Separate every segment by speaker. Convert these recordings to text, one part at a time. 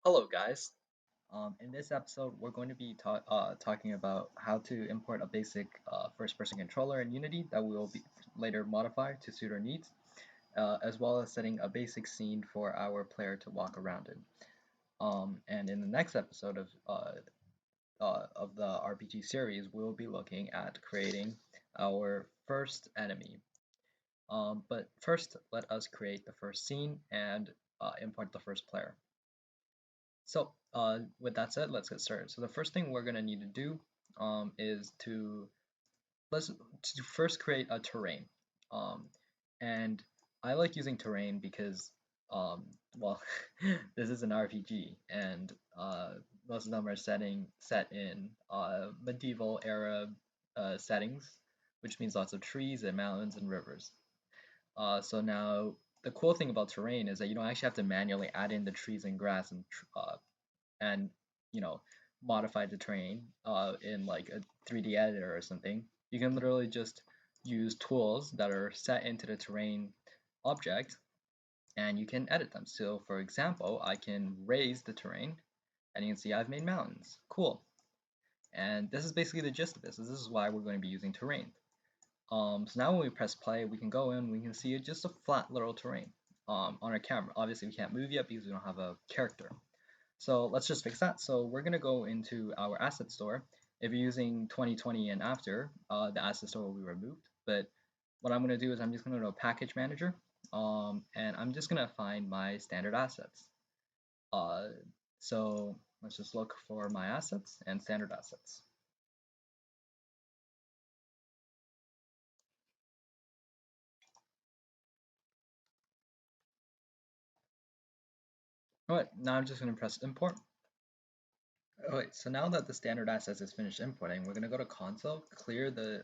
Speaker 1: Hello, guys. In this episode, we're going to be talking about how to import a basic first-person controller in Unity that we will be later modify to suit our needs, as well as setting a basic scene for our player to walk around in. And in the next episode of the RPG series, we'll be looking at creating our first enemy. But first, let us create the first scene and import the first player. So, with that said, let's get started. So the first thing we're gonna need to do is to first create a terrain. Um, and I like using terrain because, well, this is an RPG, and most of them are set in medieval era settings, which means lots of trees and mountains and rivers. So now the cool thing about terrain is that you don't actually have to manually add in the trees and grass and you know modify the terrain in like a 3D editor or something. You can literally just use tools that are set into the terrain object and you can edit them. So for example, I can raise the terrain and you can see I've made mountains. Cool. And this is basically the gist of this. This is why we're going to be using terrain. So now when we press play, we can go in, we can see just a flat little terrain on our camera. Obviously we can't move yet because we don't have a character. So let's just fix that. So we're going to go into our asset store. If you're using 2020 and after, the asset store will be removed. But what I'm going to do is I'm just going to go to package manager, and I'm just going to find my standard assets. Uh, so let's just look for my assets and standard assets. All right, now I'm just going to press import. Alright, so now that the standard assets is finished importing, we're going to go to console, clear the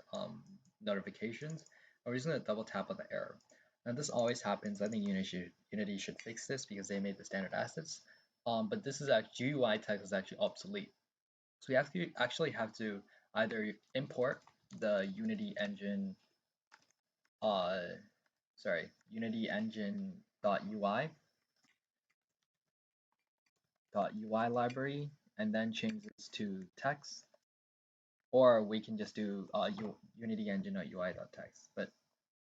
Speaker 1: notifications, and we're just going to double tap on the error. Now this always happens. I think Unity should fix this because they made the standard assets. But this is actually GUI text is actually obsolete. So we actually have to either import the Unity engine, uh, Unity engine.ui .ui library, and then change this to text, or we can just do Unity engine.ui.text, but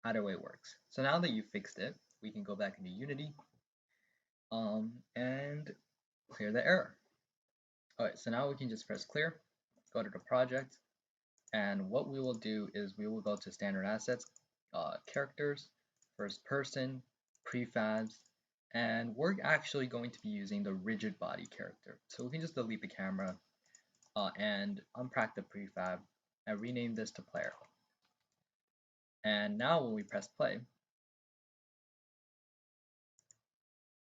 Speaker 1: either way works. So now that you fixed it, we can go back into Unity and clear the error. Alright, so now we can just press clear, go to the project, and what we will do is we will go to standard assets, characters, first person, prefabs, and we're actually going to be using the rigid body character. So we can just delete the camera and unpack the prefab and rename this to player. And now when we press play,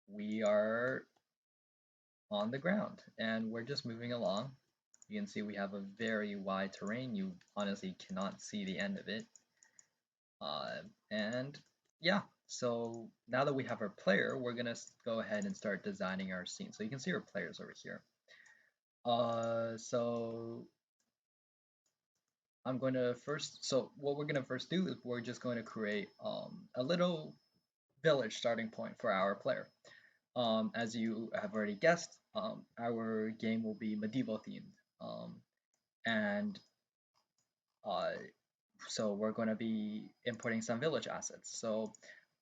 Speaker 1: we are on the ground and we're just moving along. You can see we have a very wide terrain. You honestly cannot see the end of it. And yeah, so now that we have our player, we're gonna go ahead and start designing our scene. So you can see our players over here. So what we're gonna first do is we're just going to create a little village starting point for our player. As you have already guessed, our game will be medieval themed. And uh, so we're going to be importing some village assets. So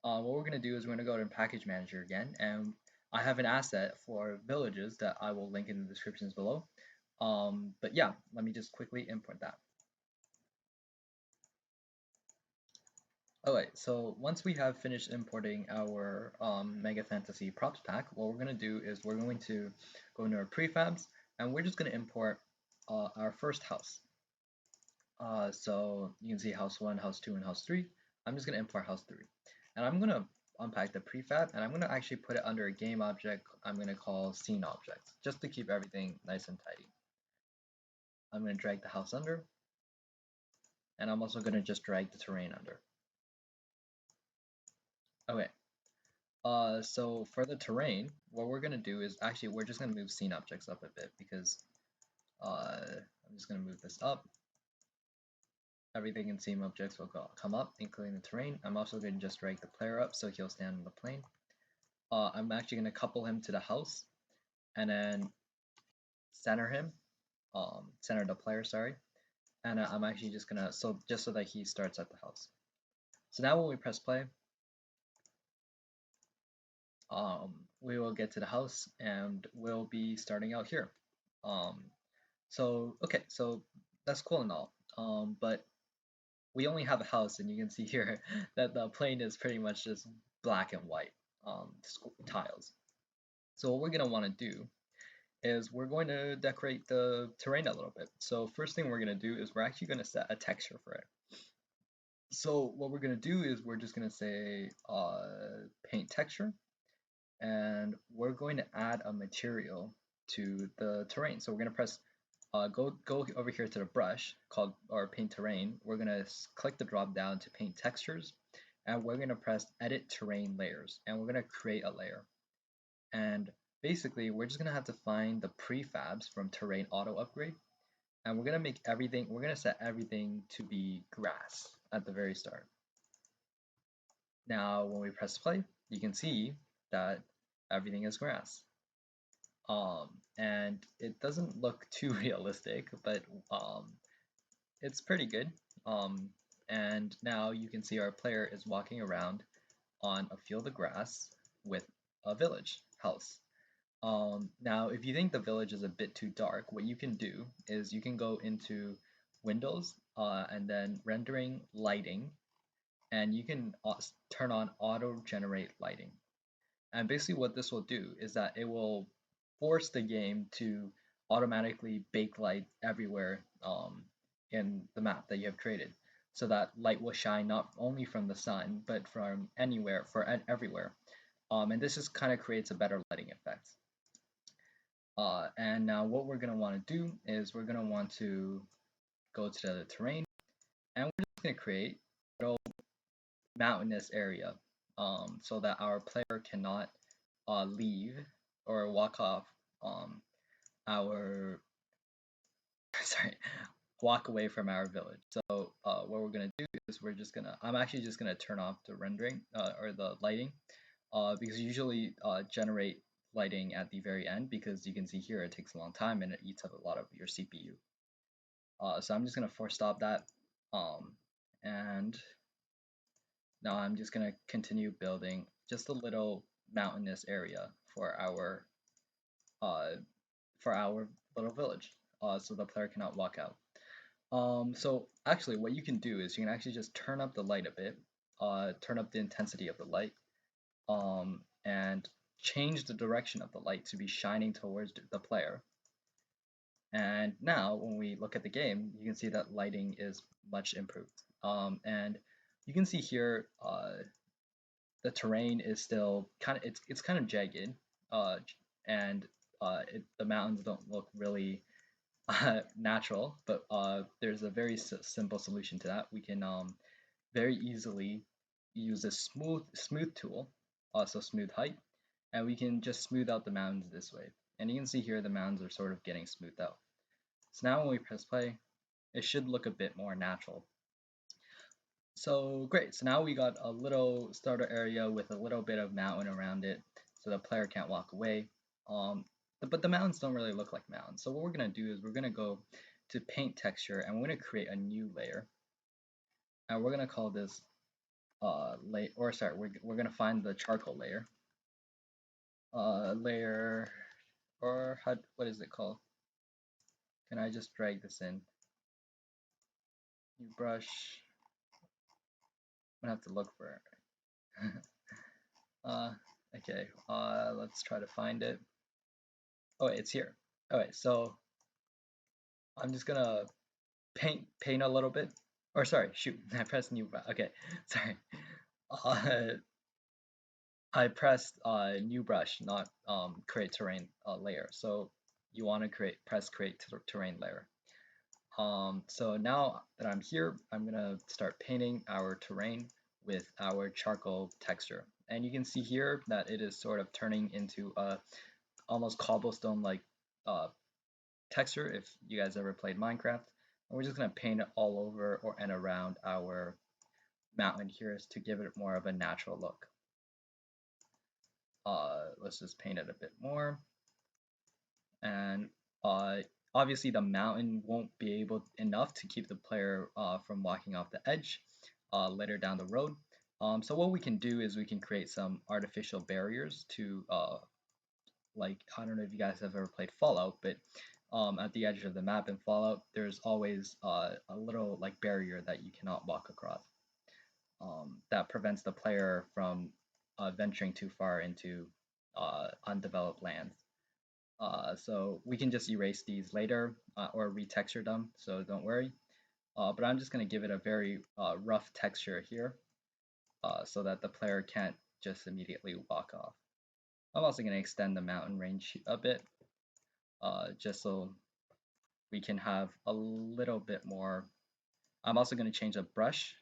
Speaker 1: what we're going to do is we're going to go to package manager again, and I have an asset for villages that I will link in the descriptions below. But yeah, let me just quickly import that. Alright, so once we have finished importing our Mega Fantasy props pack, what we're going to do is we're going to go into our prefabs, and we're just going to import our first house. So you can see house 1, house 2, and house 3. I'm just going to import house 3. And I'm going to unpack the prefab, and I'm going to actually put it under a game object I'm going to call scene object, just to keep everything nice and tidy. I'm going to drag the house under, and I'm also going to just drag the terrain under. Okay, so for the terrain, what we're going to do is actually we're just going to move scene objects up a bit because I'm just going to move this up. Everything in scene objects will come up, including the terrain. I'm also going to just drag the player up so he'll stand on the plane. I'm actually going to couple him to the house. and then center him, center the player, sorry. And I'm actually just gonna, just so that he starts at the house. So now when we press play, we will get to the house and we'll be starting out here. Um, okay, so that's cool and all. But we only have a house, and you can see here that the plane is pretty much just black and white tiles. So what we're gonna want to do is we're going to decorate the terrain a little bit. So first thing we're gonna do is we're actually gonna set a texture for it. So what we're gonna do is we're just gonna say paint texture, and we're going to add a material to the terrain. So we're going to press go over here to the brush called or paint terrain. We're going to click the drop down to paint textures, and we're going to press edit terrain layers, and we're going to create a layer. And basically we're just going to have to find the prefabs from terrain auto upgrade, and we're going to make everything, we're going to set everything to be grass at the very start. Now when we press play, you can see that everything is grass. And it doesn't look too realistic, but it's pretty good. And now you can see our player is walking around on a field of grass with a village house. Now, if you think the village is a bit too dark, what you can do is you can go into Windows and then rendering lighting, and you can turn on auto generate lighting. And basically what this will do is that it will force the game to automatically bake light everywhere in the map that you have created. So that light will shine not only from the sun, but from anywhere, everywhere. And this just kind of creates a better lighting effect. And now what we're going to want to do is we're going to want to go to the terrain, and we're just going to create a little mountainous area so that our player cannot leave or walk off our sorry, walk away from our village. So what we're gonna do is I'm actually just gonna turn off the rendering or the lighting because usually generate lighting at the very end, because you can see here it takes a long time and it eats up a lot of your CPU. So I'm just gonna force stop that, and now I'm just gonna continue building just a little mountainous area uh, for our little village, so the player cannot walk out. So actually what you can do is you can actually just turn up the light a bit, turn up the intensity of the light, and change the direction of the light to be shining towards the player. And now when we look at the game, you can see that lighting is much improved. And you can see here the terrain is still it's kind of jagged, and the mountains don't look really natural, but there's a very simple solution to that. We can very easily use a smooth tool, also smooth height, and we can just smooth out the mountains this way. And you can see here the mountains are sort of getting smoothed out. So now when we press play, it should look a bit more natural. So great, so now we got a little starter area with a little bit of mountain around it, so the player can't walk away. But the mountains don't really look like mountains. So what we're gonna do is we're gonna go to paint texture, and we're gonna create a new layer. And we're gonna call this we're gonna find the charcoal layer. Layer, or what is it called? Can I just drag this in? New brush. I'm gonna have to look for it. Okay, let's try to find it. Oh, wait, it's here. Okay, so I'm just gonna paint a little bit. Or sorry, shoot, I pressed new. Okay, sorry. Uh, I pressed new brush, not create terrain layer. So you want to press create terrain layer. So now that I'm here, I'm gonna start painting our terrain with our charcoal texture. And you can see here that it is sort of turning into a almost cobblestone like texture if you guys ever played Minecraft. And we're just gonna paint it all over and around our mountain here to give it more of a natural look. Let's just paint it a bit more. and uh, obviously the mountain won't be able enough to keep the player from walking off the edge later down the road. So what we can do is we can create some artificial barriers to like I don't know if you guys have ever played Fallout, but at the edge of the map in Fallout, there's always a little like barrier that you cannot walk across. That prevents the player from venturing too far into undeveloped lands. So we can just erase these later or retexture them, so don't worry. But I'm just going to give it a very rough texture here so that the player can't just immediately walk off. I'm also going to extend the mountain range a bit just so we can have a little bit more. I'm also going to change the brush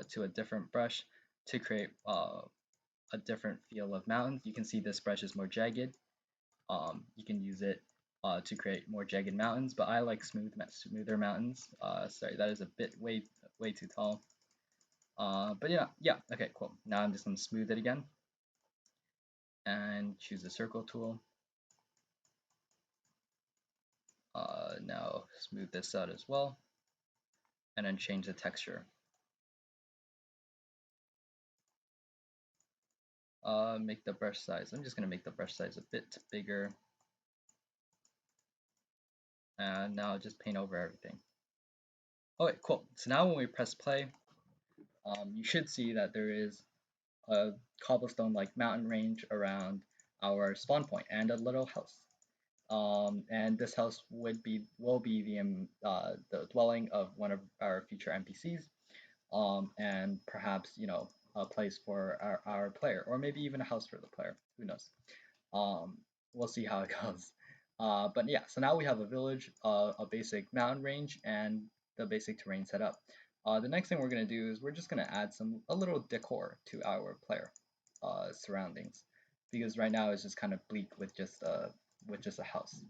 Speaker 1: to a different brush to create a different feel of mountains. You can see this brush is more jagged. You can use it to create more jagged mountains, but I like smoother mountains. Sorry, that is a bit way too tall. But yeah, okay, cool. Now I'm just gonna smooth it again and choose the circle tool. Now smooth this out as well, and then change the texture. Make the brush size. I'm just gonna make the brush size a bit bigger, and now just paint over everything. Okay, cool. So now when we press play, you should see that there is a cobblestone-like mountain range around our spawn point and a little house. And this house will be the dwelling of one of our future NPCs, and perhaps a place for our player, or maybe even a house for the player. Who knows? Um, we'll see how it goes. But yeah, so now we have a village, a basic mountain range, and the basic terrain set up. The next thing we're going to do is we're just going to add a little decor to our player surroundings, because right now it's just kind of bleak with just a house.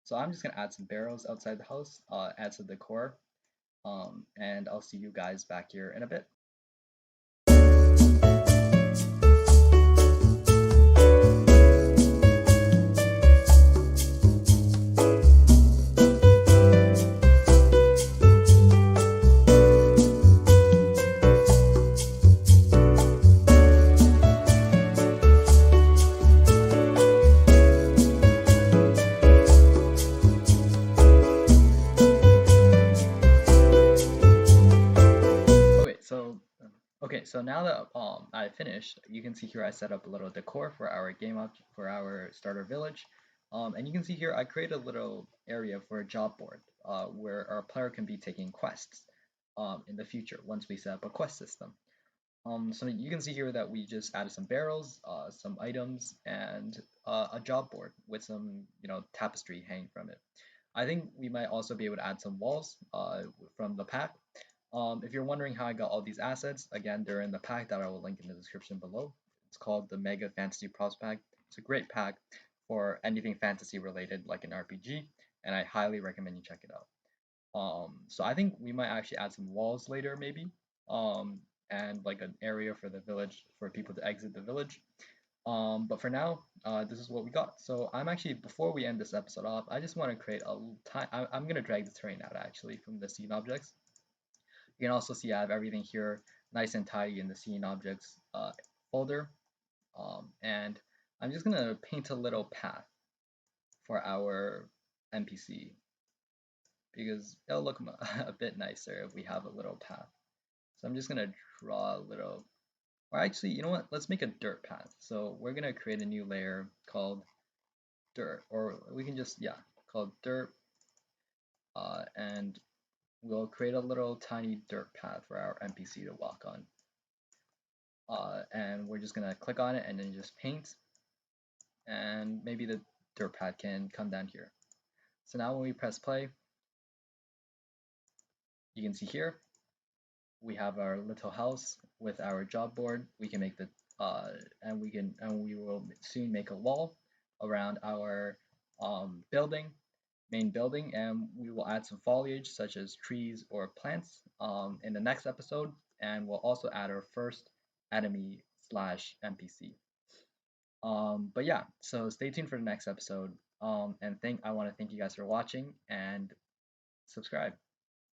Speaker 1: So I'm just going to add some barrels outside the house, add some decor, and I'll see you guys back here in a bit. Okay, so now that I finished, you can see here I set up a little decor for our for our starter village, and you can see here I created a little area for a job board where our player can be taking quests in the future once we set up a quest system. So you can see here that we just added some barrels, some items, and a job board with some tapestry hanging from it. I think we might also be able to add some walls from the pack. If you're wondering how I got all these assets, again, they're in the pack that I will link in the description below. It's called the Mega Fantasy Props Pack. It's a great pack for anything fantasy related, like an RPG, and I highly recommend you check it out. So I think we might actually add some walls later, maybe, and like an area for the village for people to exit the village. But for now, this is what we got. So I'm actually, before we end this episode off, I just want to create I'm going to drag the terrain out actually from the scene objects. You can also see I have everything here nice and tidy in the scene objects folder. And I'm just going to paint a little path for our NPC because it'll look a bit nicer if we have a little path. So I'm just going to draw a little, or actually, you know what? Let's make a dirt path. So we're going to create a new layer called dirt, or we can just, yeah, called dirt. And we'll create a little tiny dirt path for our NPC to walk on. And we're just gonna click on it and then just paint, and maybe the dirt pad can come down here. So now when we press play, you can see here we have our little house with our job board. We can make and we will soon make a wall around our main building, and we will add some foliage such as trees or plants in the next episode, and we'll also add our first enemy/NPC. But yeah, so stay tuned for the next episode. And I want to thank you guys for watching and subscribe.